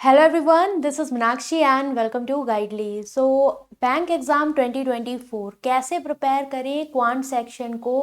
Hello everyone, this is Meenakshi and welcome to Guidely. Bank exam 2024 कैसे prepare करें quant section को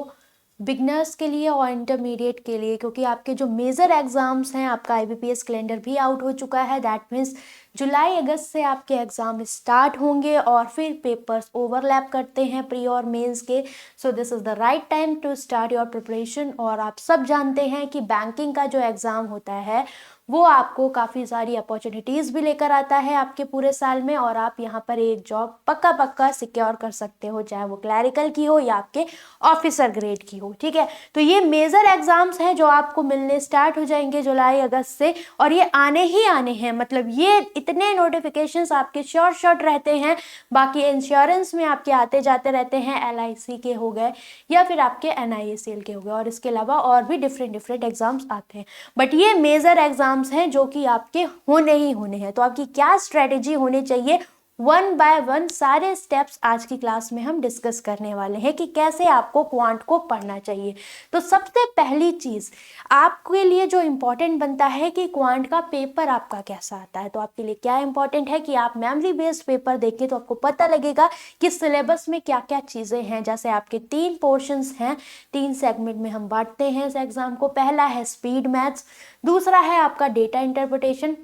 beginners के लिए और इंटरमीडिएट के लिए, क्योंकि आपके जो मेजर एग्ज़ाम्स हैं, आपका IBPS कैलेंडर भी आउट हो चुका है। दैट मीन्स जुलाई अगस्त से आपके एग्ज़ाम स्टार्ट होंगे और फिर पेपर्स ओवरलैप करते हैं प्री और मेंस के। So this is the right time to start your preparation. और आप सब जानते हैं कि बैंकिंग का जो एग्ज़ाम होता है वो आपको काफ़ी सारी अपॉर्चुनिटीज़ भी लेकर आता है आपके पूरे साल में, और आप यहाँ पर एक जॉब पक्का सिक्योर कर सकते हो, चाहे वो क्लैरिकल की हो या आपके ऑफिसर ग्रेड की हो। ठीक है, तो ये मेजर एग्जाम्स हैं जो आपको मिलने स्टार्ट हो जाएंगे जुलाई अगस्त से, और ये आने ही आने हैं। मतलब ये इतने नोटिफिकेशंस आपके शॉर्ट रहते हैं। बाकी इंश्योरेंस में आपके आते जाते रहते हैं, LIC के हो गए या फिर आपके NIACL के हो गए, और इसके अलावा और भी डिफरेंट एग्जाम्स आते हैं। बट ये मेजर एग्जाम्स हैं जो कि आपके होने ही होने हैं। तो आपकी क्या स्ट्रेटेजी होनी चाहिए, वन बाय वन सारे स्टेप्स आज की क्लास में हम डिस्कस करने वाले हैं कि कैसे आपको क्वांट को पढ़ना चाहिए। तो सबसे पहली चीज आपके लिए जो इम्पोर्टेंट बनता है कि क्वांट का पेपर आपका कैसा आता है। तो आपके लिए क्या इंपॉर्टेंट है कि आप मेमोरी बेस्ड पेपर देखें, तो आपको पता लगेगा कि सिलेबस में क्या क्या चीजें हैं। जैसे आपके 3 पोर्शंस हैं, 3 सेगमेंट में हम बांटते हैं इस एग्जाम को। पहला है स्पीड मैथ्स, दूसरा है आपका डेटा इंटरप्रिटेशन,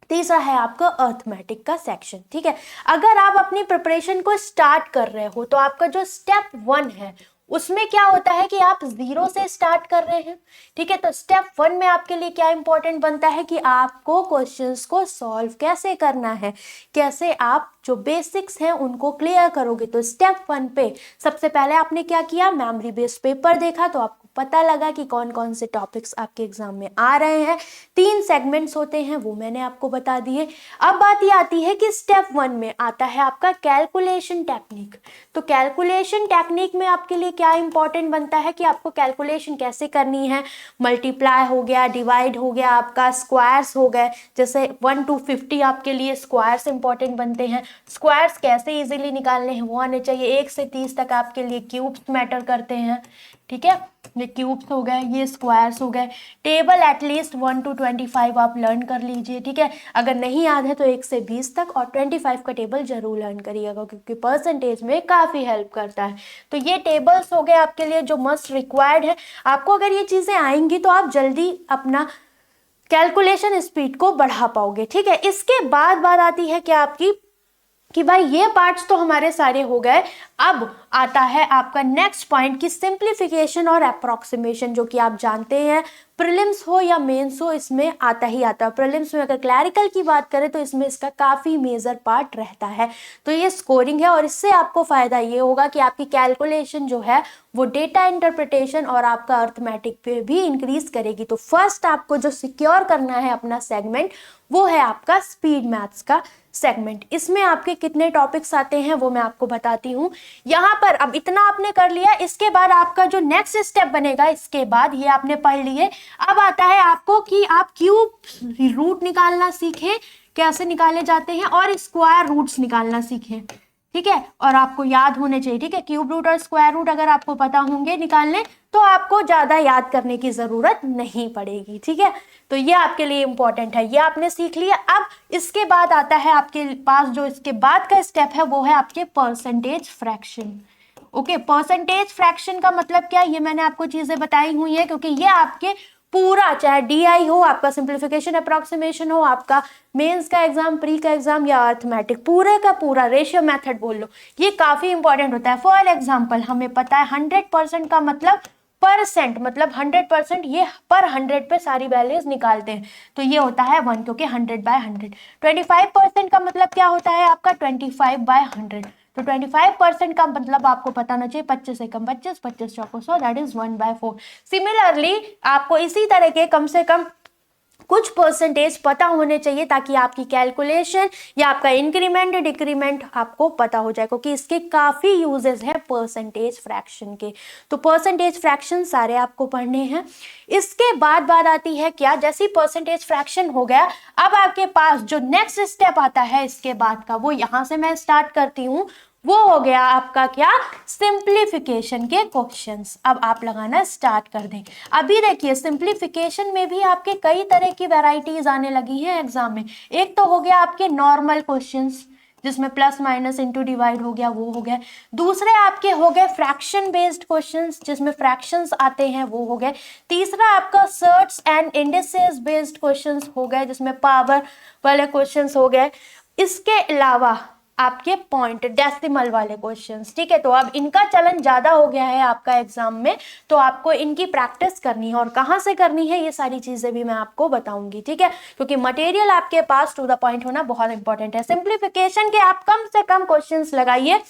तीसरा है आपका अर्थमेटिक का सेक्शन। ठीक है, अगर आप अपनी प्रिपरेशन को स्टार्ट कर रहे हो तो आपका जो स्टेप 1 है उसमें क्या होता है कि आप 0 से स्टार्ट कर रहे हैं। ठीक है, तो स्टेप 1 में आपके लिए क्या इंपॉर्टेंट बनता है कि आपको क्वेश्चंस को सॉल्व कैसे करना है, कैसे आप जो बेसिक्स हैं उनको क्लियर करोगे। तो स्टेप 1 पे सबसे पहले आपने क्या किया, मेमोरी बेस्ड पेपर देखा, तो आपको पता लगा कि कौन कौन से टॉपिक्स आपके एग्जाम में आ रहे हैं। 3 सेगमेंट्स होते हैं, वो मैंने आपको बता दिए। अब बात ये आती है कि स्टेप 1 में आता है आपका कैलकुलेशन टेक्निक। तो कैलकुलेशन टेक्निक में आपके लिए क्या इंपॉर्टेंट बनता है कि आपको कैलकुलेशन कैसे करनी है। मल्टीप्लाई हो गया, डिवाइड हो गया, आपका स्क्वायर्स हो गए। जैसे 1 to 50 आपके लिए स्क्वायर्स इंपॉर्टेंट बनते हैं। स्क्वायर्स कैसे इजीली निकालने हैं वो आने चाहिए। 1 से 30 तक आपके लिए क्यूब्स मैटर करते हैं। ठीक है, ये क्यूब्स हो गए, ये स्क्वायर्स हो गए। टेबल एटलीस्ट 1 to 25 आप लर्न कर लीजिए। ठीक है, अगर नहीं याद है तो 1 से 20 तक, और 25 का टेबल जरूर लर्न करिएगा क्योंकि परसेंटेज में काफ़ी हेल्प करता है। तो ये टेबल्स हो गए आपके लिए जो मस्ट रिक्वायर्ड है। आपको अगर ये चीज़ें आएंगी तो आप जल्दी अपना कैलकुलेशन स्पीड को बढ़ा पाओगे। ठीक है, इसके बाद बात आती है क्या आपकी कि भाई ये पार्ट्स तो हमारे सारे हो गए। अब आता है आपका नेक्स्ट पॉइंट कि सिंप्लीफिकेशन और अप्रोक्सीमेशन, जो कि आप जानते हैं प्रीलिम्स हो या मेंस हो इसमें आता ही आता है। प्रीलिम्स में अगर क्लैरिकल की बात करें तो इसमें इसका काफ़ी मेजर पार्ट रहता है। तो ये स्कोरिंग है, और इससे आपको फ़ायदा ये होगा कि आपकी कैलकुलेशन जो है वो डेटा इंटरप्रिटेशन और आपका अर्थमेटिक पे भी इंक्रीज करेगी। तो फर्स्ट आपको जो सिक्योर करना है अपना सेगमेंट वो है आपका स्पीड मैथ्स का सेगमेंट। इसमें आपके कितने टॉपिक्स आते हैं वो मैं आपको बताती हूँ। यहाँ पर अब इतना आपने कर लिया, इसके बाद आपका जो नेक्स्ट स्टेप बनेगा, इसके बाद ये आपने पढ़ लिए, अब आता है आपको कि आप क्यूब रूट निकालना सीखें, कैसे निकाले जाते हैं, और स्क्वायर रूट्स निकालना सीखें। ठीक है, और आपको याद होने चाहिए। ठीक है, क्यूब रूट और स्क्वायर रूट अगर आपको पता होंगे निकालने तो आपको ज्यादा याद करने की जरूरत नहीं पड़ेगी। ठीक है, तो ये आपके लिए इंपॉर्टेंट है, ये आपने सीख लिया। अब इसके बाद आता है आपके पास जो इसके बाद का स्टेप है वो है आपके percentage fraction. Okay, percentage fraction का मतलब क्या, ये मैंने आपको चीजें बताई हुई है, क्योंकि ये आपके पूरा, चाहे DI हो, आपका सिंप्लीफिकेशन अप्रोक्सीमेशन हो, आपका मेंस का एग्जाम, प्री का एग्जाम या अर्थमेटिक, पूरे का पूरा रेशियो मेथड बोल लो, ये काफी इंपॉर्टेंट होता है। फॉर एग्जाम्पल हमें पता है 100% का मतलब परसेंट, मतलब 100%, ये पर 100 पे सारी वैल्यूज निकालते हैं, तो ये होता है 1, क्योंकि 100/100। 25% का मतलब क्या होता है आपका 25/100। तो 25% का मतलब आपको पता होना चाहिए 25 से कम 25, 25 चौको 100, दैट इज 1/4। सिमिलरली आपको इसी तरह के कम से कम कुछ परसेंटेज पता होने चाहिए ताकि आपकी कैलकुलेशन या आपका इंक्रीमेंट डिक्रीमेंट आपको पता हो जाए, क्योंकि इसके काफ़ी यूजेस हैं परसेंटेज फ्रैक्शन के। तो परसेंटेज फ्रैक्शन सारे आपको पढ़ने हैं। इसके बाद बात आती है क्या, जैसे परसेंटेज फ्रैक्शन हो गया, अब आपके पास जो नेक्स्ट स्टेप आता है इसके बाद का, वो यहाँ से मैं स्टार्ट करती हूँ, वो हो गया आपका क्या, सिंप्लीफिकेशन के क्वेश्चंस। अब आप लगाना स्टार्ट कर दें। अभी देखिए सिंप्लीफिकेशन में भी आपके कई तरह की वैरायटीज आने लगी हैं एग्जाम में। एक तो हो गया आपके नॉर्मल क्वेश्चंस जिसमें प्लस माइनस इंटू डिवाइड हो गया, वो हो गया। दूसरे आपके हो गए फ्रैक्शन बेस्ड क्वेश्चंस जिसमें फ्रैक्शंस आते हैं, वो हो गए। तीसरा आपका shirts and indices based questions हो गए जिसमें पावर वाले क्वेश्चंस हो गए। इसके अलावा आपके पॉइंट डेसिमल वाले क्वेश्चंस, ठीक है। तो अब इनका चलन ज्यादा हो गया है आपका एग्जाम में, तो आपको इनकी प्रैक्टिस करनी है। और कहाँ से करनी है ये सारी चीजें भी मैं आपको बताऊंगी, ठीक है, क्योंकि मटेरियल आपके पास टू द पॉइंट होना बहुत इंपॉर्टेंट है। सिंप्लीफिकेशन के आप कम से कम क्वेश्चंस लगाइए,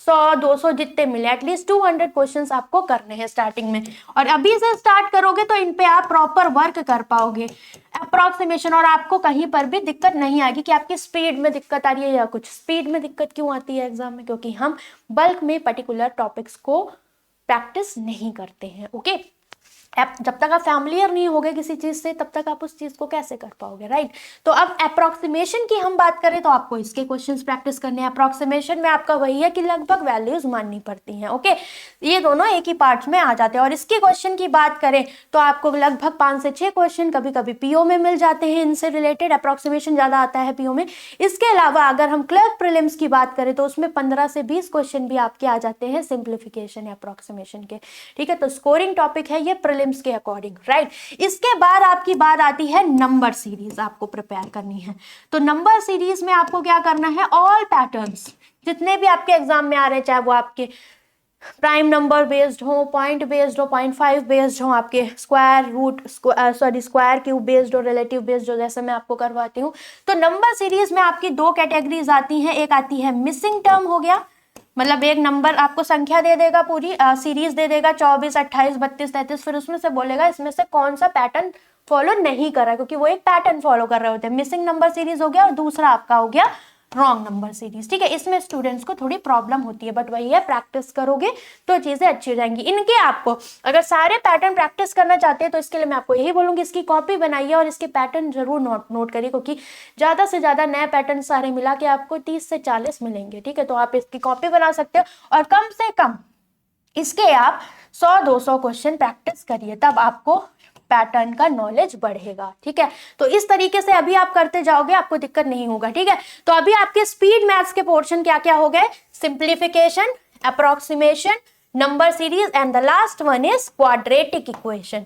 100-200 जितने मिले, एटलीस्ट 200 क्वेश्चंस आपको करने हैं स्टार्टिंग में। और अभी से स्टार्ट करोगे तो इन पे आप प्रॉपर वर्क कर पाओगे, अप्रोक्सीमेशन, और आपको कहीं पर भी दिक्कत नहीं आएगी कि आपकी स्पीड में दिक्कत आ रही है या कुछ। स्पीड में दिक्कत क्यों आती है एग्जाम में, क्योंकि हम बल्क में पर्टिकुलर टॉपिक्स को प्रैक्टिस नहीं करते हैं, ओके। जब तक आप फैमिलियर नहीं होगे किसी चीज से तब तक आप उस चीज को कैसे कर पाओगे, राइट। तो अब अप्रोक्सीमेशन की हम बात करें तो आपको इसके क्वेश्चंस प्रैक्टिस करने हैं। अप्रोक्सीमेशन में आपका वही है कि लगभग वैल्यूज माननी पड़ती हैं, ओके। ये दोनों एक ही पार्ट्स में आ जाते हैं। और इसके क्वेश्चन की बात करें तो आपको लगभग 5 से 6 क्वेश्चन कभी कभी पीओ में मिल जाते हैं इनसे रिलेटेड, अप्रोक्सीमेशन ज्यादा आता है पीओ में। इसके अलावा अगर हम क्लर्क प्रीलिम्स की बात करें तो उसमें 15 से 20 क्वेश्चन भी आपके आ जाते हैं सिंप्लीफिकेशन या अप्रोक्सीमेशन के, ठीक है। तो स्कोरिंग टॉपिक है ये प्रीलिम्स के अकॉर्डिंग, राइट। इसके बाद आपकी बात आती है नंबर सीरीज आपको प्रिपेयर करनी है। तो नंबर सीरीज में आपको क्या करना है, ऑल पैटर्न्स जितने भी आपके एग्जाम में आ रहे हैं, चाहे वो आपके प्राइम नंबर बेस्ड हो, पॉइंट बेस्ड हो, 0.5 बेस्ड हो, आपके square root square cube based हो, रिलेटिव बेस्ड हो, जैसे मैं आपको करवाती हूँ। तो नंबर सीरीज में आपकी 2 कैटेगरीज आती हैं। एक आती है मिसिंग टर्म हो गया, मतलब एक नंबर आपको संख्या दे देगा, पूरी सीरीज दे देगा 24, 28, 32, 33, फिर उसमें से बोलेगा इसमें से कौन सा पैटर्न फॉलो नहीं कर रहा है, क्योंकि वो एक पैटर्न फॉलो कर रहे होते हैं। मिसिंग नंबर सीरीज हो गया और दूसरा आपका हो गया रॉन्ग नंबर सीरीज, ठीक है। इसमें स्टूडेंट्स को थोड़ी प्रॉब्लम होती है, बट वही है प्रैक्टिस करोगे तो चीजें अच्छी हो जाएंगी। इनके आपको अगर सारे पैटर्न प्रैक्टिस करना चाहते हैं तो इसके लिए मैं आपको यही बोलूंगी, इसकी कॉपी बनाइए और इसके पैटर्न जरूर नोट करिए, क्योंकि ज्यादा से ज्यादा नए पैटर्न सारे मिला के आपको 30 से 40 मिलेंगे, ठीक है। तो आप इसकी कॉपी बना सकते हो और कम से कम इसके आप 100-200 क्वेश्चन प्रैक्टिस करिए, तब आपको पैटर्न का नॉलेज बढ़ेगा, ठीक है। तो इस तरीके से अभी आप करते जाओगे, आपको दिक्कत नहीं होगा, ठीक है। तो अभी आपके स्पीड मैथ्स के पोर्शन क्या क्या हो गए, simplification, approximation, number series and the last one is quadratic equation.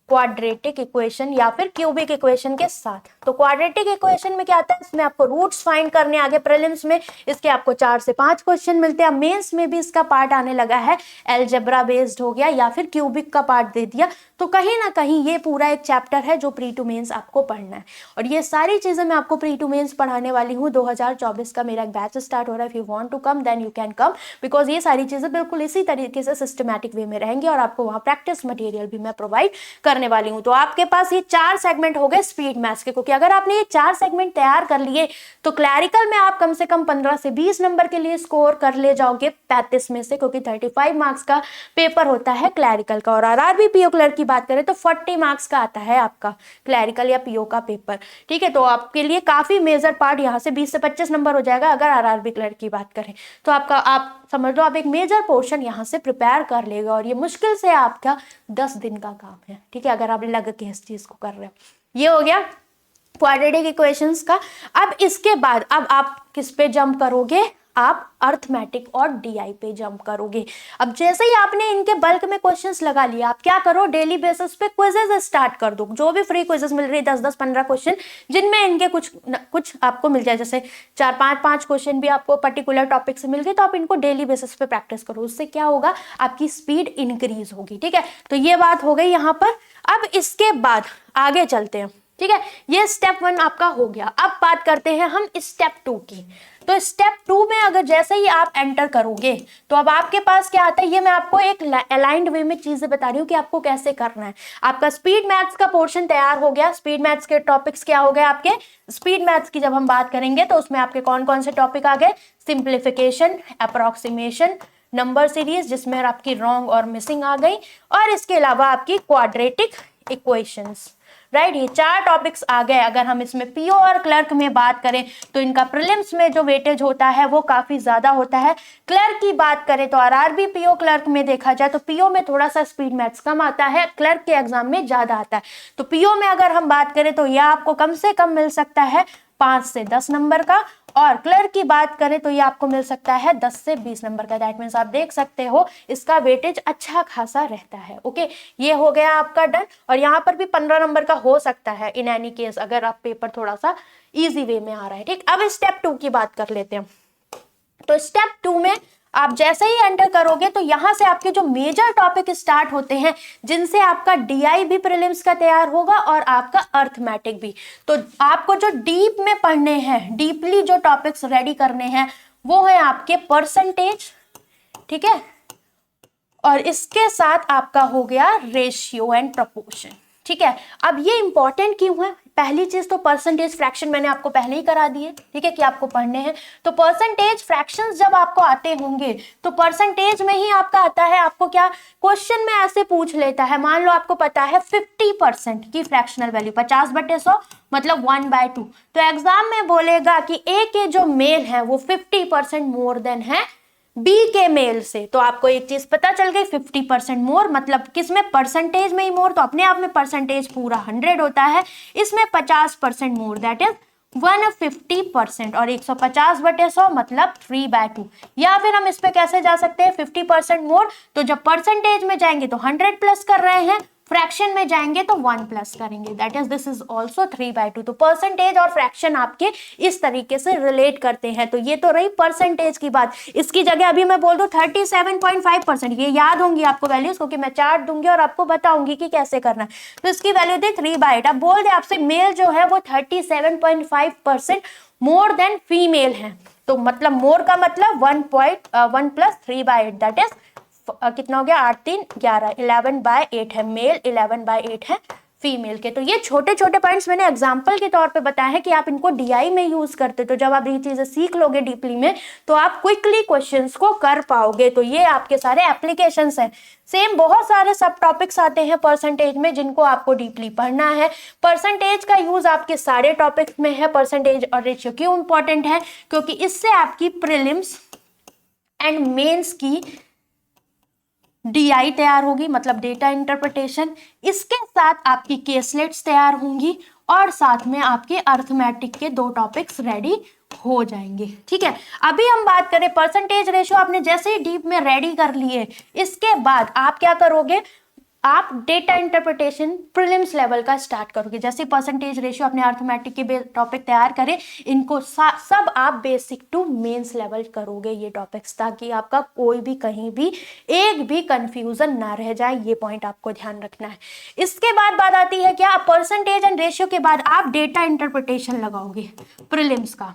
Quadratic equation या फिर क्यूबिक इक्वेशन के साथ। तो क्वाड्रेटिक इक्वेशन में क्या आता है, इसमें आपको रूट्स फाइंड करने, आगे प्रीलिम्स में इसके आपको 4 से 5 क्वेश्चन मिलते हैं। मेंस में भी इसका पार्ट आने लगा है, अलजेब्रा बेस्ड हो गया या फिर क्यूबिक का पार्ट दे दिया। तो कहीं ना कहीं ये पूरा एक चैप्टर है जो प्री टू मेंस आपको पढ़ना है, और ये सारी चीजें मैं आपको प्री टू मेंस पढ़ाने वाली हूँ। 2024 का मेरा एक बैच स्टार्ट हो रहा है। If you want to come then you can come, because ये सारी चीजें बिल्कुल इसी तरीके से सिस्टमैटिक वे में रहेंगी और आपको वहाँ प्रैक्टिस मटेरियल भी मैं प्रोवाइड करने वाली हूँ। तो आपके पास ये 4 सेगमेंट हो गए स्पीड मैथ्स के, क्योंकि अगर आपने ये 4 सेगमेंट तैयार कर लिए तो क्लैरिकल में आप कम से कम 15 से 20 नंबर के लिए स्कोर कर ले जाओगे 35 में से, क्योंकि 35 मार्क्स का पेपर होता है क्लैरिकल का। और आरआरबी पीओ क्लर्क की बात करें तो 40 मार्क्स का आता है आपका क्लैरिकल या पीओ का पेपर, ठीक है। तो आपके लिए काफी मेजर पार्ट यहाँ से 20 से 25 नंबर हो जाएगा अगर आरआरबी क्लर्क की बात करें तो। आप समझ लो आप एक मेजर पोर्शन यहाँ से प्रिपेयर कर लेगा, और ये मुश्किल से आपका 10 दिन का काम है, ठीक है, अगर आप लग के इस चीज को कर रहे हो। ये हो गया क्वाड्रेटिक इक्वेशंस का। अब इसके बाद अब आप किस पे जंप करोगे, आप अर्थमेटिक और डीआई पे जंप करोगे। अब जैसे ही आपने इनके बल्क में क्वेश्चंस लगा लिया, आप क्या करो, डेली बेसिस पे क्विजेस स्टार्ट कर दो। जो भी फ्री क्विजेस मिल रही 10-10, 15 क्वेश्चन जिनमें इनके कुछ आपको मिल जाए, जैसे 4-5 क्वेश्चन भी आपको पर्टिकुलर टॉपिक से मिल गए, तो आप इनको डेली बेसिस पे प्रैक्टिस करो। उससे क्या होगा, आपकी स्पीड इंक्रीज होगी, ठीक है। तो ये बात हो गई यहाँ पर। अब इसके बाद आगे चलते हैं, ठीक है। ये स्टेप 1 आपका हो गया। अब बात करते हैं हम स्टेप 2 की। तो स्टेप 2 में अगर जैसे ही आप एंटर करोगे तो अब आपके पास क्या आता है, ये मैं आपको एक अलाइंड वे में चीजें बता रही हूँ कि आपको कैसे करना है। आपका स्पीड मैथ्स का पोर्शन तैयार हो गया। स्पीड मैथ्स के टॉपिक्स क्या हो गए आपके, स्पीड मैथ्स की जब हम बात करेंगे तो उसमें आपके कौन कौन से टॉपिक आ गए, सिंप्लीफिकेशन, अप्रोक्सीमेशन, नंबर सीरीज जिसमें आपकी रॉन्ग और मिसिंग आ गई, और इसके अलावा आपकी क्वाड्रेटिक इक्वेशंस, राइट। ये 4 टॉपिक्स आ गए। अगर हम इसमें पीओ और क्लर्क में बात करें तो इनका प्रीलिम्स में जो वेटेज होता है वो काफी ज्यादा होता है। क्लर्क की बात करें तो आरआरबी पीओ क्लर्क में देखा जाए तो पीओ में थोड़ा सा स्पीड मैथ्स कम आता है, क्लर्क के एग्जाम में ज्यादा आता है। तो पीओ में अगर हम बात करें तो यह आपको कम से कम मिल सकता है 5 से 10 नंबर का, और क्लर्क की बात करें तो ये आपको मिल सकता है 10 से 20 नंबर का। दैट मीन्स आप देख सकते हो इसका वेटेज अच्छा खासा रहता है। ओके, ये हो गया आपका डन। और यहाँ पर भी 15 नंबर का हो सकता है इन एनी केस, अगर आप पेपर थोड़ा सा इजी वे में आ रहा है। ठीक, अब स्टेप 2 की बात कर लेते हैं। तो स्टेप 2 में आप जैसे ही एंटर करोगे तो यहां से आपके जो मेजर टॉपिक स्टार्ट होते हैं, जिनसे आपका डीआई भी प्रीलिम्स का तैयार होगा और आपका अर्थमेटिक भी। तो आपको जो डीप में पढ़ने हैं, डीपली जो टॉपिक्स रेडी करने हैं, वो है आपके परसेंटेज, ठीक है, और इसके साथ आपका हो गया रेशियो एंड प्रपोर्शन। ठीक है, अब ये इंपॉर्टेंट क्यों है? पहली चीज तो परसेंटेज फ्रैक्शन मैंने आपको पहले ही करा दी है, ठीक है, कि आपको पढ़ने हैं। तो परसेंटेज फ्रैक्शंस जब आपको आते होंगे तो परसेंटेज में ही आपका आता है, आपको क्या क्वेश्चन में ऐसे पूछ लेता है, मान लो आपको पता है 50% की फ्रैक्शनल वैल्यू 50/100 मतलब 1/2, तो एग्जाम में बोलेगा कि ए के जो मेल है वो 50% मोर देन है बी के मेल से। तो आपको एक चीज पता चल गई, 50% मोर मतलब किसमें? परसेंटेज में ही मोर, तो अपने आप में परसेंटेज पूरा 100 होता है, इसमें 50% मोर दैट इज 150%, और 150/100 मतलब 3/2। या फिर हम इस पे कैसे जा सकते हैं? 50% मोर, तो जब परसेंटेज में जाएंगे तो 100 प्लस कर रहे हैं, फ्रैक्शन में जाएंगे तो 1 प्लस करेंगे, that is this is also 3/2। तो परसेंटेज और फ्रैक्शन आपके इस तरीके से रिलेट करते हैं। तो ये तो रही परसेंटेज की बात। इसकी जगह अभी मैं बोल दूं 37.5%, ये याद होंगी आपको वैल्यूज, क्योंकि मैं चार्ट दूंगी और आपको बताऊंगी कि कैसे करना है। तो इसकी वैल्यू थी 3/8। अब बोल दे आपसे मेल जो है वो 37.5% मोर देन फीमेल है, तो मतलब मोर का मतलब 1 प्लस 3/8 दैट इज कितना हो गया? 8 3 11, 11/8 है मेल, 11/8 है फीमेल के। तो ये छोटे छोटे पॉइंट्स मैंने एग्जांपल के तौर पे बताया है कि आप इनको डीआई में यूज करते, तो जब आप ये चीजें सीख लोगे डीपली में तो आप क्विकली क्वेश्चंस को कर पाओगे। तो ये आपके सारे एप्लीकेशंस हैं। सेम बहुत सारे सब टॉपिक्स आते हैं परसेंटेज में जिनको आपको डीपली पढ़ना है। परसेंटेज का यूज आपके सारे टॉपिक्स में है। परसेंटेज और रेशियो क्यों इंपॉर्टेंट है? क्योंकि इससे आपकी प्रीलिम्स एंड मेंस की डीआई तैयार होगी, मतलब डेटा इंटरप्रिटेशन, इसके साथ आपकी केसलेट्स तैयार होंगी और साथ में आपके अर्थमेटिक के 2 टॉपिक्स रेडी हो जाएंगे। ठीक है, अभी हम बात करें परसेंटेज रेशियो। आपने जैसे ही डीप में रेडी कर लिए, इसके बाद आप क्या करोगे? आप डेटा इंटरप्रिटेशन प्रीलिम्स लेवल का स्टार्ट करोगे। जैसे परसेंटेज रेशियो अपने अर्थमेटिक के टॉपिक तैयार करें, इनको सब आप बेसिक टू मेंस लेवल करोगे ये टॉपिक्स, ताकि आपका कोई भी कहीं भी एक भी कंफ्यूजन ना रह जाए। ये पॉइंट आपको ध्यान रखना है। इसके बाद बात आती है क्या? परसेंटेज एंड रेशियो के बाद आप डेटा इंटरप्रिटेशन लगाओगे प्रीलिम्स का,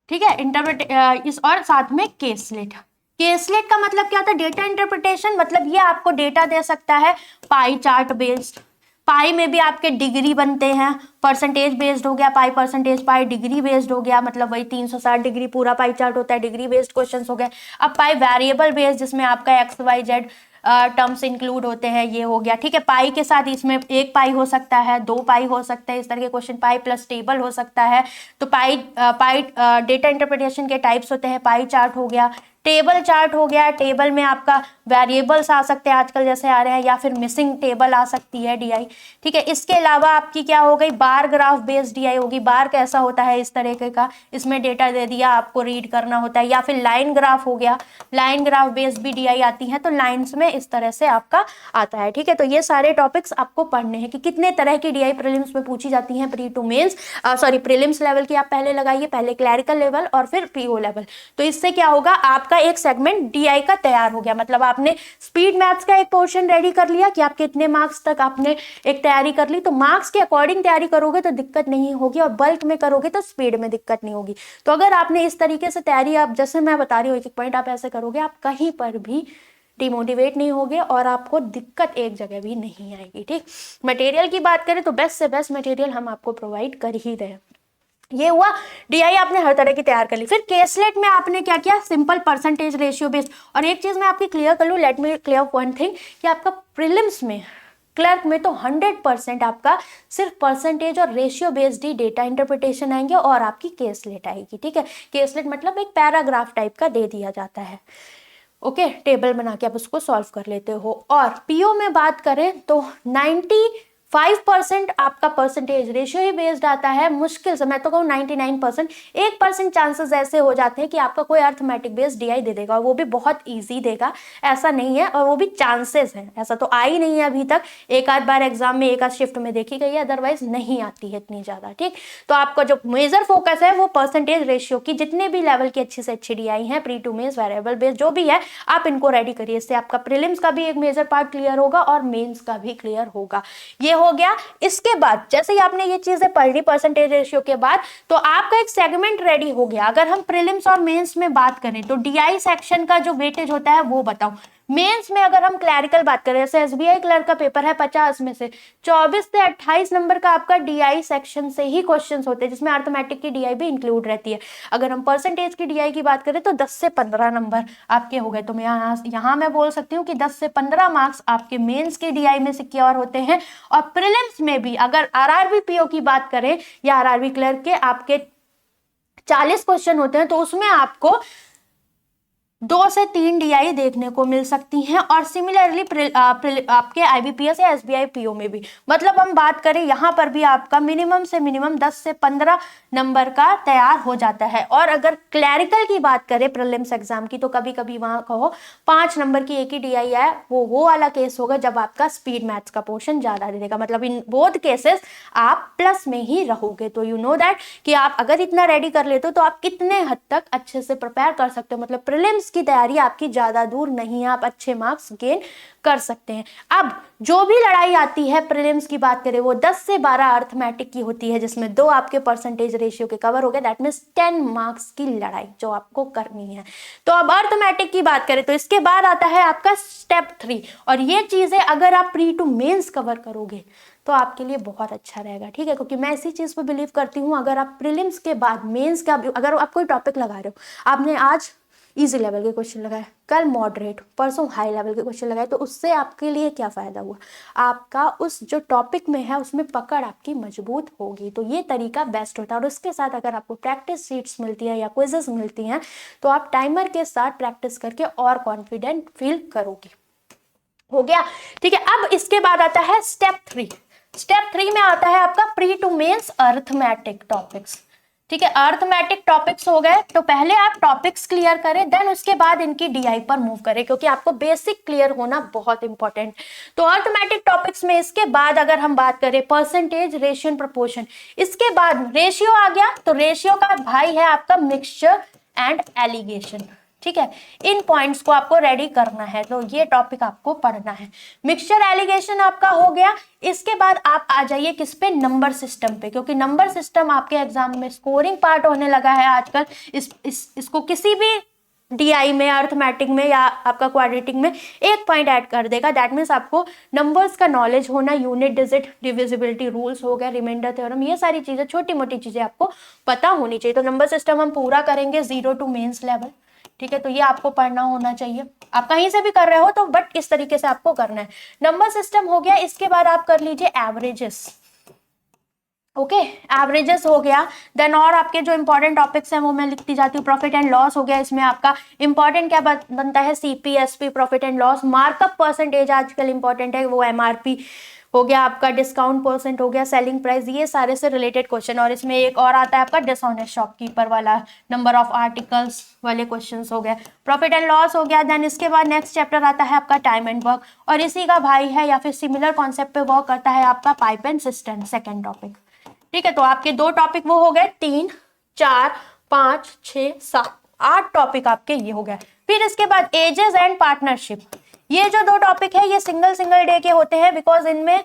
ठीक है, इस और साथ में केसलेट। केसलेट का मतलब क्या होता है? डेटा इंटरप्रिटेशन मतलब ये आपको डेटा दे सकता है पाई चार्ट बेस्ड। पाई में भी आपके डिग्री बनते हैं, परसेंटेज बेस्ड हो गया पाई, परसेंटेज पाई डिग्री बेस्ड हो गया, मतलब वही 360 डिग्री पूरा पाई चार्ट होता है, डिग्री बेस्ड क्वेश्चंस हो गए। अब पाई वेरिएबल बेस्ड, जिसमें आपका XYZ टर्म्स इंक्लूड होते हैं, ये हो गया। ठीक है, पाई के साथ इसमें 1 पाई हो सकता है, 2 पाई हो सकता है, इस तरह के क्वेश्चन। पाई प्लस टेबल हो सकता है। तो पाई डेटा इंटरप्रिटेशन के टाइप्स होते हैं। पाई चार्ट हो गया, टेबल चार्ट हो गया, टेबल में आपका वेरिएबल्स आ सकते हैं आजकल जैसे आ रहे हैं, या फिर मिसिंग टेबल आ सकती है डीआई। ठीक है, इसके अलावा आपकी क्या हो गई? बार ग्राफ बेस्ड डीआई होगी। बार कैसा होता है? इस तरीके का, इसमें डेटा दे दिया, आपको रीड करना होता है। या फिर लाइन ग्राफ हो गया, लाइन ग्राफ बेस्ड भी डीआई आती है, तो लाइन्स में इस तरह से आपका आता है। ठीक है, तो ये सारे टॉपिक्स आपको पढ़ने हैं कि कितने तरह की डीआई प्रीलिम्स में पूछी जाती हैं। Pre to mains prelims level की आप पहले लगाइए, पहले क्लैरिकल लेवल और फिर पीओ लेवल। तो इससे क्या होगा? आपका एक सेगमेंट डीआई का तैयार हो गया, मतलब आपने स्पीड मैथ्स का एक पोर्शन रेडी कर लिया कि आप कितने मार्क्स तक आपने एक तैयारी कर ली। तो मार्क्स के अकॉर्डिंग तैयारी करोगे तो दिक्कत नहीं होगी, और बल्क में करोगे तो स्पीड में दिक्कत नहीं होगी। तो अगर आपने इस तरीके से तैयारी, आप जैसे मैं बता रही हूँ, एक पॉइंट आप ऐसे करोगे, आप कहीं पर भी डिमोटिवेट नहीं होगे और आपको दिक्कत एक जगह भी नहीं आएगी। ठीक, मटेरियल की बात करें तो बेस्ट से बेस्ट मटेरियल हम आपको प्रोवाइड कर ही रहे हैं। ये हुआ डीआई, आपने हर तरह की तैयार कर ली। फिर केसलेट में आपने क्या किया? Simple percentage ratio based. और एक चीज मैं आपकी क्लियर कर लूं, let me clear one thing, कि आपका प्रीलिम्स में क्लर्क में तो 100% आपका सिर्फ परसेंटेज और रेशियो बेस्ड ही डेटा इंटरप्रिटेशन आएंगे और आपकी केसलेट आएगी। ठीक है, केसलेट मतलब एक पैराग्राफ टाइप का दे दिया जाता है। ओके, टेबल बना के आप उसको सॉल्व कर लेते हो। और पीओ में बात करें तो 95% आपका परसेंटेज रेशियो ही बेस्ड आता है। मुश्किल से, मैं तो कहूँ 99%, 1% चांसेस ऐसे हो जाते हैं कि आपका कोई अर्थमेटिक बेस्ड डीआई दे देगा, और वो भी बहुत इजी देगा, ऐसा नहीं है, और वो भी चांसेस हैं, ऐसा तो आई नहीं है अभी तक। एक आध बार एग्जाम में एक आध शिफ्ट में देखी गई है, अदरवाइज नहीं आती है इतनी ज्यादा। ठीक, तो आपका जो मेजर फोकस है वो परसेंटेज रेशियो की, जितने भी लेवल की अच्छी से अच्छी डीआई है, pre to mains, variable based जो भी है, आप इनको रेडी करिए। इससे आपका प्रीलिम्स का भी एक मेजर पार्ट क्लियर होगा और मेंस का भी क्लियर होगा। ये हो गया। इसके बाद जैसे ही आपने ये चीजें पढ़ ली परसेंटेज रेशियो के बाद, तो आपका एक सेगमेंट रेडी हो गया। अगर हम प्रीलिम्स और मेंस में बात करें तो डीआई सेक्शन का जो वेटेज होता है वो बताओ। मेंस में अगर हम क्लैरिकल बात करें, जैसे एसबीआई क्लर्क का पेपर है, 50 में से 24 से 28 नंबर का आपका डीआई सेक्शन से ही क्वेश्चंस होते हैं, जिसमें अर्थमेटिक की डीआई भी इंक्लूड रहती है। अगर हम परसेंटेज की डीआई की बात करें तो 10 से 15 नंबर आपके हो गए। तो मैं यहाँ मैं बोल सकती हूँ कि 10 से 15 मार्क्स आपके मेंस की डीआई में सिक्योर होते हैं। और प्रीलिम्स में भी अगर आरआरबी पीओ की बात करें या आरआरबी क्लर्क के आपके 40 क्वेश्चन होते हैं, तो उसमें आपको 2 से 3 डीआई देखने को मिल सकती हैं। और सिमिलरली आपके आईबीपीएस या एसबीआई पीओ में भी, मतलब हम बात करें यहाँ पर भी आपका मिनिमम से मिनिमम 10 से 15 नंबर का तैयार हो जाता है। और अगर क्लैरिकल की बात करें प्रीलिम्स एग्जाम की, तो कभी कभी वहां कहो 5 नंबर की एक ही डीआई है, वो वाला केस होगा जब आपका स्पीड मैथ्स का पोर्शन ज्यादा दे देगा। मतलब इन बोथ केसेस आप प्लस में ही रहोगे। तो यू नो दैट कि आप अगर इतना रेडी कर लेते हो तो आप कितने हद तक अच्छे से प्रिपेयर कर सकते हो। मतलब प्रीलिम्स की तैयारी आपकी ज्यादा दूर नहीं है, आप अच्छे मार्क्स गेन कर सकते हैं। अब जो भी लड़ाई आती है प्रीलिम्स की बात करें, वो 10 से 12 अर्थमेटिक की होती है, जिसमें 2 आपके परसेंटेज रेशियो के कवर हो गए। दैट मींस 10 मार्क्स की लड़ाई जो आपको करनी है। तो अब अर्थमेटिक की बात करें तो इसके बाद आता है आपका स्टेप 3, और ये चीजें अगर आप प्री टू मेंस कवर करोगे तो आपके लिए बहुत अच्छा रहेगा। ठीक है, क्योंकि मैं इसी चीज पर बिलीव करती हूँ। अगर आप प्रीलिम्स के बाद मेंस का, अगर आप कोई टॉपिक लगा रहे हो, आपने आज इजी लेवल के क्वेश्चन लगाए, कल मॉडरेट, परसों हाई लेवल के क्वेश्चन लगाए, तो उससे आपके लिए क्या फायदा हुआ? आपका उस जो टॉपिक में है उसमें पकड़ आपकी मजबूत होगी। तो ये तरीका बेस्ट होता है। और उसके साथ अगर आपको प्रैक्टिस शीट्स मिलती है या क्विजेस मिलती हैं, तो आप टाइमर के साथ प्रैक्टिस करके और कॉन्फिडेंट फील करोगे। हो गया, ठीक है। अब इसके बाद आता है स्टेप 3। स्टेप 3 में आता है आपका pre to mains arithmetic topics. ठीक है, अर्थमेटिक टॉपिक्स हो गए, तो पहले आप टॉपिक्स क्लियर करें, देन उसके बाद इनकी डीआई पर मूव करें, क्योंकि आपको बेसिक क्लियर होना बहुत इंपॉर्टेंट। तो अर्थमेटिक टॉपिक्स में इसके बाद अगर हम बात करें परसेंटेज, रेशियो, प्रपोर्शन, इसके बाद रेशियो आ गया। तो रेशियो का भाई है आपका मिक्सचर एंड एलिगेशन। ठीक है, इन पॉइंट्स को आपको रेडी करना है, तो ये टॉपिक आपको पढ़ना है। मिक्सचर एलिगेशन आपका हो गया। इसके बाद आप आ जाइए किस पे? नंबर सिस्टम पे, क्योंकि नंबर सिस्टम आपके एग्जाम में स्कोरिंग पार्ट होने लगा है आजकल। इसको किसी भी डीआई में, अर्थमेटिक में या आपका क्वाड्रेटिक में 1 पॉइंट ऐड कर देगा। दैट मीन्स आपको नंबर्स का नॉलेज होना, यूनिट, डिजिट, डिविजिबिलिटी रूल्स हो गया, रिमाइंडर थ्योरम, ये सारी चीजें, छोटी मोटी चीजें आपको पता होनी चाहिए। तो नंबर सिस्टम हम पूरा करेंगे 0 टू मेंस लेवल। ठीक है, तो ये आपको पढ़ना होना चाहिए। आप कहीं से भी कर रहे हो तो बट इस तरीके से आपको करना है। नंबर सिस्टम हो गया। इसके बाद आप कर लीजिए एवरेजेस। ओके, एवरेजेस हो गया। देन और आपके जो इंपॉर्टेंट टॉपिक्स हैं वो मैं लिखती जाती हूँ। प्रॉफिट एंड लॉस हो गया। इसमें आपका इंपॉर्टेंट क्या बनता है? CPSP, profit and loss, markup percentage आजकल इंपॉर्टेंट है, वो एमआरपी हो गया आपका, डिस्काउंट परसेंट हो गया, सेलिंग प्राइस, ये सारे से रिलेटेड क्वेश्चन। और इसमें एक और आता है आपका डिसऑनेस्ट शॉपकीपर वाला, नंबर ऑफ आर्टिकल्स वाले क्वेश्चंस हो गए। प्रॉफिट एंड लॉस हो गया। देन इसके बाद नेक्स्ट चैप्टर आता है आपका टाइम एंड वर्क, और इसी का भाई है या फिर सिमिलर कॉन्सेप्ट पे वर्क करता है आपका pipe and system, second topic. ठीक है, तो आपके 2 टॉपिक वो हो गए, 3, 4, 5, 6, 7, 8 टॉपिक आपके ये हो गए। फिर इसके बाद एजेस एंड पार्टनरशिप, ये जो 2 टॉपिक है ये सिंगल डे के होते हैं, बिकॉज इनमें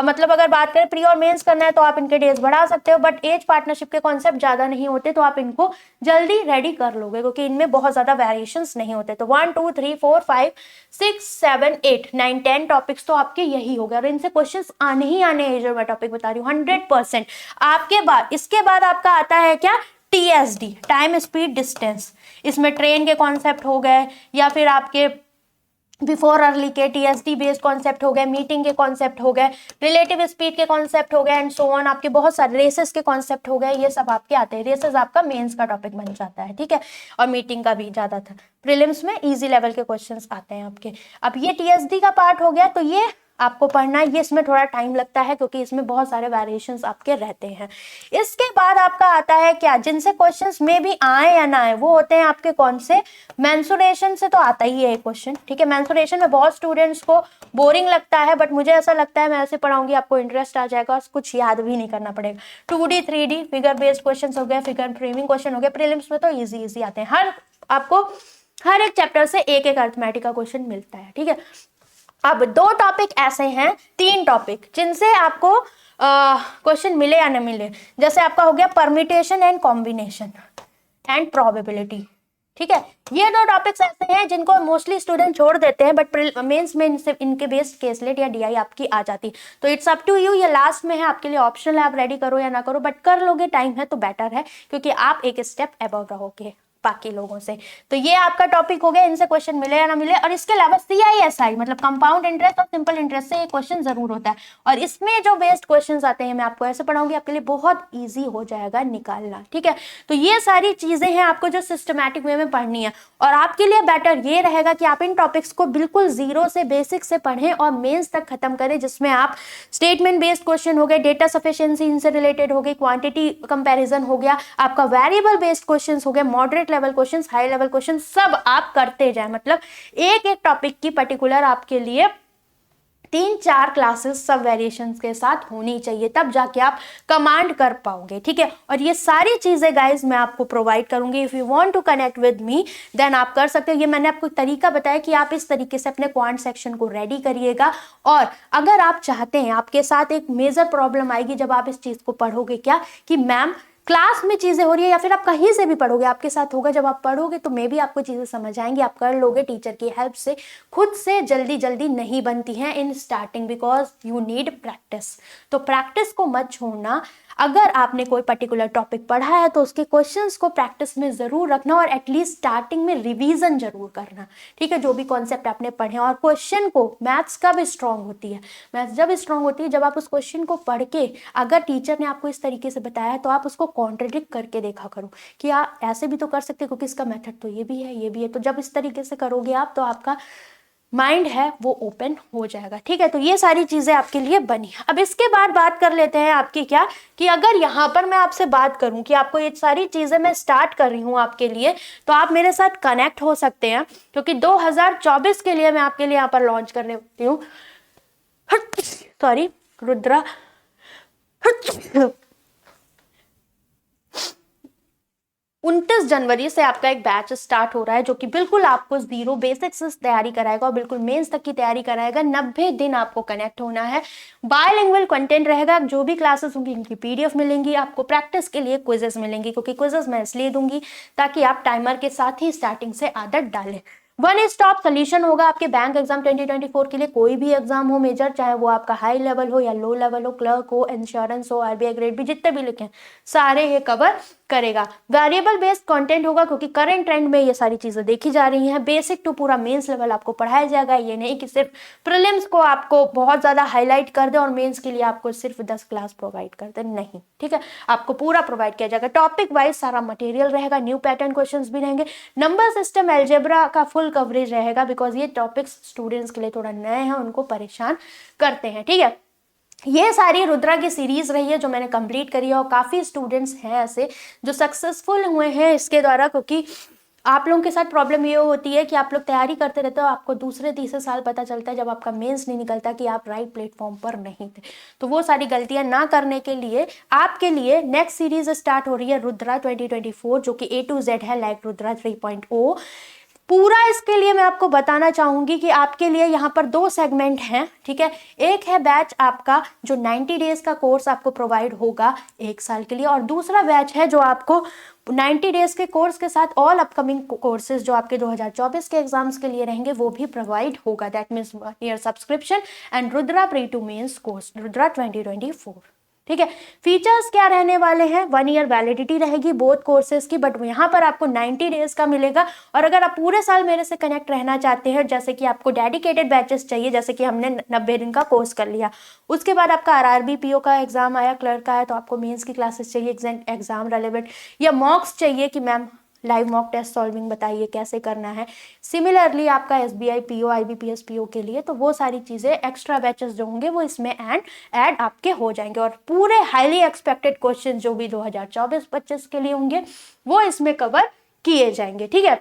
मतलब अगर बात करें प्री और मेंस करना है तो आप इनके डेज बढ़ा सकते हो, बट एज पार्टनरशिप के कॉन्सेप्ट ज्यादा नहीं होते, तो आप इनको जल्दी रेडी कर लोगे, क्योंकि इनमें बहुत ज्यादा वेरिएशंस नहीं होते। तो 1, 2, 3, 4, 5, 6, 7, 8, 9, 10 टॉपिक्स तो आपके यही हो गए, और इनसे क्वेश्चंस आने ही आने हैं, जो मैं टॉपिक बता रही हूँ 100%। आपके बाद इसके बाद आपका आता है क्या? TSD, time speed distance. इसमें ट्रेन के कॉन्सेप्ट हो गए, या फिर आपके बिफोर अर्ली के टीएसडी बेस्ड कॉन्सेप्ट हो गए, मीटिंग के कॉन्सेप्ट हो गए, रिलेटिव स्पीड के कॉन्सेप्ट हो गए एंड सो ऑन, आपके बहुत सारे रेसेस के कॉन्सेप्ट हो गए, ये सब आपके आते हैं। रेसेस आपका मेंस का टॉपिक बन जाता है, ठीक है, और मीटिंग का भी ज्यादातर प्रीलिम्स में इजी लेवल के क्वेश्चंस आते हैं आपके। अब ये टीएसडी का पार्ट हो गया, तो ये आपको पढ़ना है, ये इसमें थोड़ा टाइम लगता है क्योंकि इसमें बहुत सारे वेरिएशंस आपके रहते हैं। इसके बाद आपका आता है क्या, जिनसे क्वेश्चंस में भी आए या ना आए, वो होते हैं आपके कौन से, मेंसुरेशन से तो आता ही है क्वेश्चन, ठीक है। मेंसुरेशन में बहुत स्टूडेंट्स को बोरिंग लगता है, बट मुझे ऐसा लगता है मैं ऐसे पढ़ाऊंगी आपको इंटरेस्ट आ जाएगा और कुछ याद भी नहीं करना पड़ेगा। 2D 3D figure based question हो गए, फिगर फ्रेमिंग क्वेश्चन हो गए, प्रीलिम्स में तो इजी आते हैं। आपको हर एक चैप्टर से एक एक अर्थमेटिक का क्वेश्चन मिलता है, ठीक है। अब 2 टॉपिक ऐसे हैं, 3 टॉपिक जिनसे आपको क्वेश्चन मिले या न मिले, जैसे आपका हो गया permutation and combination and probability, ठीक है। ये 2 टॉपिक्स ऐसे हैं जिनको मोस्टली स्टूडेंट छोड़ देते हैं, बट मेंस में इनके बेस्ड केसलेट या डीआई आपकी आ जाती है। तो इट्स अप टू यू, ये लास्ट में है, आपके लिए ऑप्शनल है, आप रेडी करो या ना करो, बट कर लोगे, टाइम है तो बेटर है, क्योंकि आप एक स्टेप अबव रहोगे बाकी लोगों से। तो ये आपका टॉपिक हो गया, इनसे क्वेश्चन मिले या ना मिले। और इसके अलावा CISI मतलब कंपाउंड इंटरेस्ट और सिंपल इंटरेस्ट से एक क्वेश्चन जरूर होता है, और इसमें जो बेस्ड क्वेश्चंस आते हैं मैं आपको ऐसे पढ़ाऊंगी, आपके लिए बहुत इजी हो जाएगा निकालना, ठीक है। तो ये सारी चीजें हैं आपको जो सिस्टमैटिक वे में पढ़नी है, और आपके लिए बेटर ये रहेगा कि आप इन टॉपिक्स को बिल्कुल जीरो से बेसिक से पढ़ें और मेंस तक खत्म करें, जिसमें आप स्टेटमेंट बेस्ड क्वेश्चन हो गए, डेटा सफिशिएंसी इनसे रिलेटेड हो गई, क्वांटिटी कंपैरिजन हो गया, आपका वेरिएबल बेस्ड क्वेश्चंस हो गए, moderate level questions, high level questions, सब आप करते जाएं। मतलब एक एक टॉपिक की पर्टिकुलर आपके लिए 3-4 क्लासेस सब वेरिएशंस के साथ होनी चाहिए, तब जाके आप कमांड कर पाओगे, ठीक है। और ये सारी चीजें गाइज मैं आपको प्रोवाइड करूंगी। If you want to connect with me then आप कर सकते हो। ये मैंने आपको तरीका बताया कि आप इस तरीके से अपने क्वांट सेक्शन को रेडी करिएगा। और अगर आप चाहते हैं, आपके साथ एक मेजर प्रॉब्लम आएगी जब आप इस चीज को पढ़ोगे, क्या कि मैम क्लास में चीजें हो रही है या फिर आप कहीं से भी पढ़ोगे, आपके साथ होगा, जब आप पढ़ोगे तो मे भी आपको चीजें समझ आएंगी, आप कर लोगे टीचर की हेल्प से। खुद से जल्दी नहीं बनती हैं in starting, because you need practice. तो प्रैक्टिस को मत छोड़ना। अगर आपने कोई पर्टिकुलर टॉपिक पढ़ा है तो उसके क्वेश्चंस को प्रैक्टिस में जरूर रखना, और एटलीस्ट स्टार्टिंग में रिवीजन जरूर करना, ठीक है, जो भी कॉन्सेप्ट आपने पढ़े। और क्वेश्चन को, मैथ्स कब स्ट्रांग होती है, मैथ्स जब स्ट्रांग होती है जब आप उस क्वेश्चन को पढ़ के, अगर टीचर ने आपको इस तरीके से बताया है तो आप उसको कॉन्ट्रडिक्ट करके देखा करो कि आप ऐसे भी तो कर सकते, क्योंकि इसका मेथड तो ये भी है, ये भी है। तो जब इस तरीके से करोगे आप, तो आपका माइंड है वो ओपन हो जाएगा, ठीक है। तो ये सारी चीजें आपके लिए बनी। अब इसके बाद बात कर लेते हैं आपकी क्या, कि अगर यहाँ पर मैं आपसे बात करूं कि आपको ये सारी चीजें मैं स्टार्ट कर रही हूँ आपके लिए, तो आप मेरे साथ कनेक्ट हो सकते हैं, क्योंकि 2024 के लिए मैं आपके लिए यहाँ पर लॉन्च करने वाली हूँ, सॉरी, रुद्रा 29 जनवरी से आपका एक बैच स्टार्ट हो रहा है, जो कि बिल्कुल आपको जीरो बेसिक्स से तैयारी कराएगा और बिल्कुल मेंस तक की तैयारी कराएगा। 90 दिन आपको कनेक्ट होना है। बायलिंगुअल कंटेंट रहेगा, जो भी क्लासेस होंगी इनकी PDF मिलेंगी आपको, प्रैक्टिस के लिए क्विजेस मिलेंगी, क्योंकि क्विजेस मैं इसलिए दूंगी ताकि आप टाइमर के साथ ही स्टार्टिंग से आदत डालें। 1 स्टॉप सोल्यूशन होगा आपके बैंक एग्जाम 2024 के लिए। कोई भी एग्जाम हो मेजर, चाहे वो आपका हाई लेवल हो या लो लेवल हो, क्लर्क हो, इंश्योरेंस हो, RBI ग्रेड भी, जितने भी लिखे सारे ये कवर करेगा। वेरिएबल बेस्ड कंटेंट होगा, क्योंकि करंट ट्रेंड में ये सारी चीजें देखी जा रही हैं। बेसिक टू पूरा मेंस लेवल आपको पढ़ाया जाएगा। ये नहीं कि सिर्फ प्रीलिम्स को आपको बहुत ज्यादा हाईलाइट कर दे और मेंस के लिए आपको सिर्फ 10 क्लास प्रोवाइड कर दे, नहीं, ठीक है, आपको पूरा प्रोवाइड किया जाएगा। टॉपिक वाइज सारा मटेरियल रहेगा, न्यू पैटर्न क्वेश्चंस भी रहेंगे, नंबर सिस्टम, अलजेब्रा का फुल कवरेज रहेगा, बिकॉज ये टॉपिक्स स्टूडेंट्स के लिए थोड़ा नए हैं, उनको परेशान करते हैं, ठीक है। ये सारी रुद्रा की सीरीज रही है जो मैंने कंप्लीट करी है, और काफी स्टूडेंट्स हैं ऐसे जो सक्सेसफुल हुए हैं इसके द्वारा, क्योंकि आप लोगों के साथ प्रॉब्लम ये होती है कि आप लोग तैयारी करते रहते हो, आपको दूसरे तीसरे साल पता चलता है जब आपका मेंस नहीं निकलता कि आप राइट प्लेटफॉर्म पर नहीं थे। तो वो सारी गलतियां ना करने के लिए आपके लिए नेक्स्ट सीरीज स्टार्ट हो रही है रुद्रा 2024, जो कि A to Z है, लाइक रुद्रा 3.0। पूरा इसके लिए मैं आपको बताना चाहूंगी कि आपके लिए यहाँ पर 2 सेगमेंट हैं, ठीक है। एक है बैच आपका जो 90 डेज का कोर्स आपको प्रोवाइड होगा 1 साल के लिए, और दूसरा बैच है जो आपको 90 डेज के कोर्स के साथ ऑल अपकमिंग कोर्सेज जो आपके 2024 के एग्जाम्स के लिए रहेंगे वो भी प्रोवाइड होगा। That means 1 year subscription and Rudra pre to mains course Rudra 2024। ठीक है। फीचर्स क्या रहने वाले हैं, 1 ईयर वैलिडिटी रहेगी बोथ कोर्सेज की, बट यहाँ पर आपको 90 डेज का मिलेगा। और अगर आप पूरे साल मेरे से कनेक्ट रहना चाहते हैं, जैसे कि आपको डेडिकेटेड बैचेस चाहिए, जैसे कि हमने 90 दिन का कोर्स कर लिया, उसके बाद आपका आरआरबी पीओ का एग्जाम आया, क्लर्क का है, तो आपको मेंस की क्लासेस चाहिए एग्जाम रेलेवेंट, या मॉक्स चाहिए कि ma'am live mock test solving बताइए कैसे करना है। सिमिलरली आपका एसबीआई पीओ, आईबीपीएस पीओ के लिए तो वो सारी चीज़ें एक्स्ट्रा बैचेस जो होंगे वो इसमें ऐड आपके हो जाएंगे। और पूरे हाईली एक्सपेक्टेड क्वेश्चन जो भी 2024-25 के लिए होंगे वो इसमें कवर किए जाएंगे। ठीक है,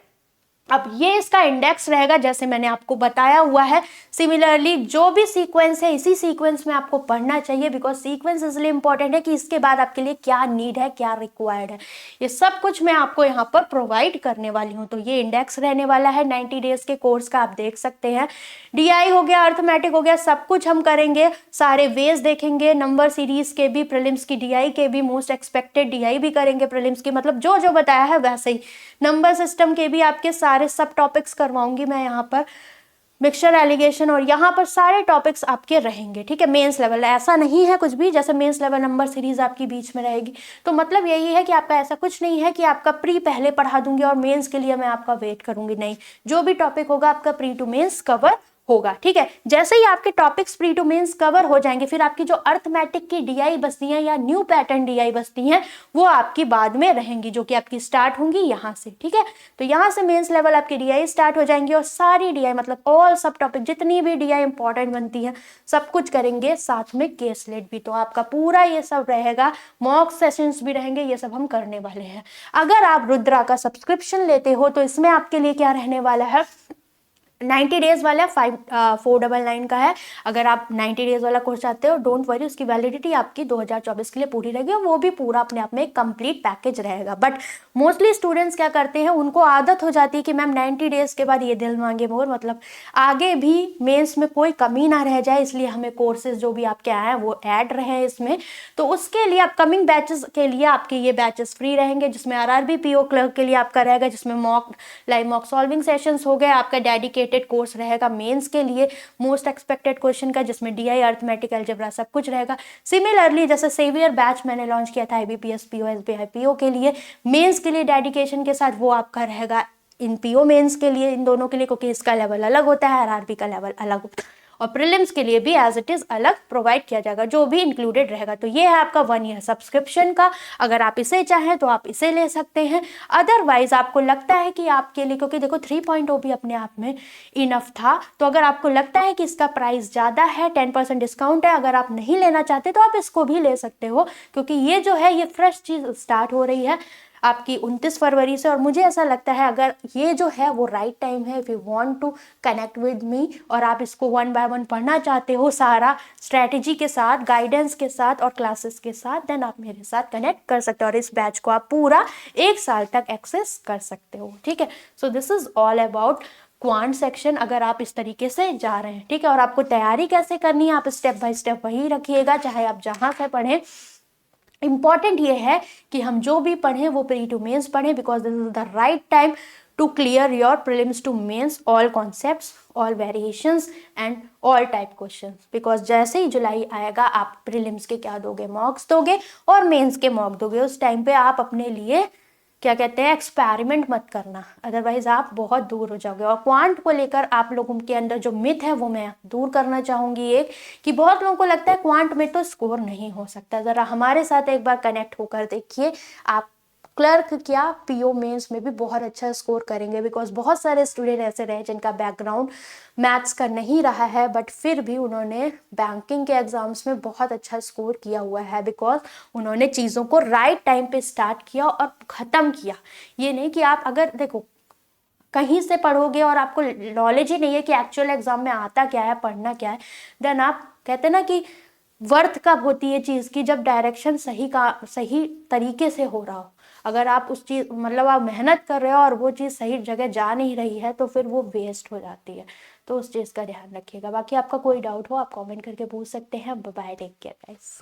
अब ये इसका इंडेक्स रहेगा जैसे मैंने आपको बताया हुआ है। सिमिलरली जो भी सीक्वेंस है इसी सीक्वेंस में आपको पढ़ना चाहिए, बिकॉज सीक्वेंस इसलिए इंपॉर्टेंट है कि इसके बाद आपके लिए क्या नीड है, क्या रिक्वायर्ड है, ये सब कुछ मैं आपको यहाँ पर प्रोवाइड करने वाली हूँ। तो ये इंडेक्स रहने वाला है 90 डेज के कोर्स का, आप देख सकते हैं। डीआई हो गया, अर्थमेटिक हो गया, सब कुछ हम करेंगे, सारे वेज देखेंगे, नंबर सीरीज के भी, प्रीलिम्स की डीआई के भी, मोस्ट एक्सपेक्टेड डीआई भी करेंगे प्रीलिम्स की, मतलब जो जो बताया है वैसे ही। नंबर सिस्टम के भी आपके सारे सब टॉपिक्स करवाऊंगी मैं यहाँ पर, मिक्सचर एलिगेशन, और यहाँ पर सारे टॉपिक्स आपके रहेंगे। ठीक है, मेंस लेवल ऐसा नहीं है कुछ भी, जैसे मेंस लेवल नंबर सीरीज आपकी बीच में रहेगी, तो मतलब यही है कि आपका ऐसा कुछ नहीं है कि आपका प्री पहले पढ़ा दूंगी और मेंस के लिए मैं आपका वेट करूंगी, नहीं, जो भी टॉपिक होगा आपका प्री टू मेंस कवर होगा। ठीक है, जैसे ही आपके topics pre to mains cover हो जाएंगे, फिर आपकी जो अर्थमेटिक की डीआई बचती हैं या न्यू पैटर्न डीआई बचती हैं वो आपकी बाद में रहेंगी, जो कि आपकी स्टार्ट होंगी यहाँ से। ठीक है, तो यहाँ से मेंस लेवल आपकी डीआई स्टार्ट हो जाएंगी, और सारी डीआई मतलब ऑल सब टॉपिक जितनी भी डीआई इंपॉर्टेंट बनती है सब कुछ करेंगे, साथ में केस लेट भी। तो आपका पूरा ये सब रहेगा, मॉक सेशंस भी रहेंगे, ये सब हम करने वाले हैं। अगर आप रुद्रा का सब्सक्रिप्शन लेते हो तो इसमें आपके लिए क्या रहने वाला है, 90 डेज वाला 499 का है। अगर आप 90 डेज वाला कोर्स चाहते हो, डोंट वरी, उसकी वैलिडिटी आपकी 2024 के लिए पूरी रहेगी, और वो भी पूरा अपने आप में एक कंप्लीट पैकेज रहेगा। बट मोस्टली स्टूडेंट्स क्या करते हैं, उनको आदत हो जाती है कि मैम 90 डेज के बाद ये दिल मांगे मोर, मतलब आगे भी मेंस में कोई कमी ना रह जाए, इसलिए हमें कोर्सेज जो भी आपके आए हैं वो ऐड रहे इसमें। तो उसके लिए अपकमिंग बैचेस के लिए आपके ये बैचेस फ्री रहेंगे, जिसमें आरआरबी पीओ क्लर्क के लिए आपका रहेगा, जिसमें mock live mock solving sessions हो गए, आपका डेडिकेटेड कोर्स रहेगा मेंस के लिए मोस्ट एक्सपेक्टेड क्वेश्चन का, जिसमें डीआई, अर्थमेटिक, अलजेब्रा सब कुछ रहेगा। सिमिलरली जैसे सेवियर बैच मैंने लॉन्च किया था आईबीपीएस पीओ, एसबीआई पीओ के लिए, मेंस के लिए डेडिकेशन के साथ, वो आपका रहेगा इन पीओ मेंस के लिए, इन दोनों के लिए, क्योंकि इसका लेवल अलग होता है, आरआरबी का लेवल अलग होता है, और प्रीलिम्स के लिए भी एज इट इज अलग प्रोवाइड किया जाएगा, जो भी इंक्लूडेड रहेगा। तो ये है आपका 1 ईयर सब्सक्रिप्शन का, अगर आप इसे चाहें तो आप इसे ले सकते हैं। अदरवाइज आपको लगता है कि आपके लिए, क्योंकि देखो 3.0 भी अपने आप में इनफ था, तो अगर आपको लगता है कि इसका प्राइस ज़्यादा है, 10% डिस्काउंट है, अगर आप नहीं लेना चाहते तो आप इसको भी ले सकते हो, क्योंकि ये जो है ये फ्रेश चीज़ स्टार्ट हो रही है आपकी 29 फरवरी से, और मुझे ऐसा लगता है अगर ये जो है वो राइट टाइम है, if you want to connect with me, और आप इसको 1 बाय 1 पढ़ना चाहते हो सारा स्ट्रेटेजी के साथ, गाइडेंस के साथ और क्लासेस के साथ, देन आप मेरे साथ कनेक्ट कर सकते हो, और इस बैच को आप पूरा 1 साल तक एक्सेस कर सकते हो। ठीक है, so this is all about quant section, अगर आप इस तरीके से जा रहे हैं। ठीक है, और आपको तैयारी कैसे करनी है, आप स्टेप बाय स्टेप वही रखिएगा, चाहे आप जहाँ से पढ़ें। इंपॉर्टेंट ये है कि हम जो भी पढ़ें वो प्री टू मेंस पढ़ें, because this is the right time to clear your prelims to mains, all concepts, all variations and all type questions. Because जैसे ही जुलाई आएगा आप प्रीलिम्स के क्या दोगे, मॉक्स दोगे और मेंस के मॉक दोगे, उस टाइम पे आप अपने लिए क्या कहते हैं, एक्सपेरिमेंट मत करना, अदरवाइज आप बहुत दूर हो जाओगे। और क्वांट को लेकर आप लोगों के अंदर जो मिथ है वो मैं दूर करना चाहूंगी, एक कि बहुत लोगों को लगता है क्वांट में तो स्कोर नहीं हो सकता। ज़रा हमारे साथ एक बार कनेक्ट होकर देखिए, आप क्लर्क क्या पीओ मेंस में भी बहुत अच्छा स्कोर करेंगे, बिकॉज बहुत सारे स्टूडेंट ऐसे रहे जिनका बैकग्राउंड मैथ्स का नहीं रहा है, बट फिर भी उन्होंने बैंकिंग के एग्जाम्स में बहुत अच्छा स्कोर किया हुआ है, बिकॉज उन्होंने चीज़ों को राइट टाइम पे स्टार्ट किया और ख़त्म किया। ये नहीं कि आप अगर देखो कहीं से पढ़ोगे और आपको नॉलेज ही नहीं है कि एक्चुअल एग्जाम में आता क्या है, पढ़ना क्या है, देन आप कहते ना कि वर्थ कब होती है चीज़ की, जब डायरेक्शन सही तरीके से हो रहा हो। अगर आप उस चीज़ मतलब आप मेहनत कर रहे हो और वो चीज़ सही जगह जा नहीं रही है तो फिर वो वेस्ट हो जाती है। तो उस चीज़ का ध्यान रखिएगा। बाकी आपका कोई डाउट हो आप कमेंट करके पूछ सकते हैं। Bye, take care guys.